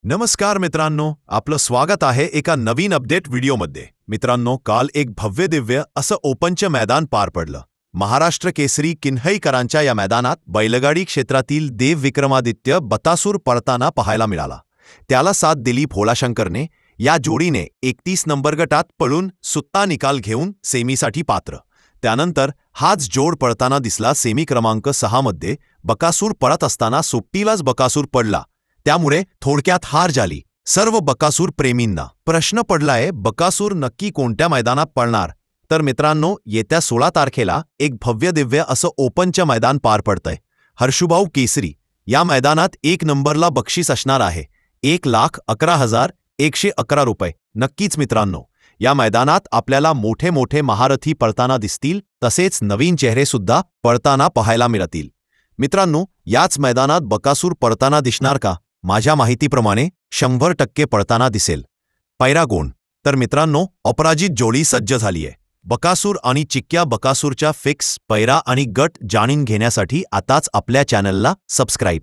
नमस्कार मित्रांनो, आपलं स्वागत आहे एका नवीन अपडेट व्हिडिओमध्ये. मित्रांनो, काल एक भव्य दिव्य असं ओपनचं मैदान पार पडलं. महाराष्ट्र केसरी किन्हईकरांच्या या मैदानात बैलगाडी क्षेत्रातील देव विक्रमादित्य बकासूर पळताना पाहायला मिळाला. त्याला साथ दिली भोलाशंकरने. या जोडीने 31 नंबर गटात पळून सुत्ता निकाल घेऊन सेमीसाठी पात्र. त्यानंतर हाच जोड पळताना दिसला. सेमी क्रमांक 6 मध्ये बकासूर पळत असताना सोबतीलाच बकासूर पडला. त्यामुळे थोडक्यात हार झाली. सर्व बकासूर प्रेमींना प्रश्न पडलाय, बकासूर नक्की कोणत्या मैदानात पळणार? तर मित्रांनो, येत्या 16 तारखेला एक भव्य दिव्य असं ओपनचं मैदान पार पडतंय, हर्षुभाऊ केसरी. या मैदानात 1 नंबरला बक्षीस असणार आहे 1,11,111 रुपये. नक्कीच मित्रांनो, या मैदानात आपल्याला मोठे मोठे महारथी पळताना दिसतील, तसेच नवीन चेहरे सुद्धा पळताना पाहायला मिळतील. मित्रांनो, याच मैदानात बकासूर पळताना दिसणार का? माझ्या माहितीप्रमाणे 100% पळताना दिसेल. पैरागोन तर मित्रांनो, अपराजित जोडी सज्ज झाली आहे. बकासूर आणि चिक्क्या बकासूरच्या फिक्स पैरा आणि गट जाणून घेण्यासाठी आताच आपल्या चॅनलला सबस्क्राईब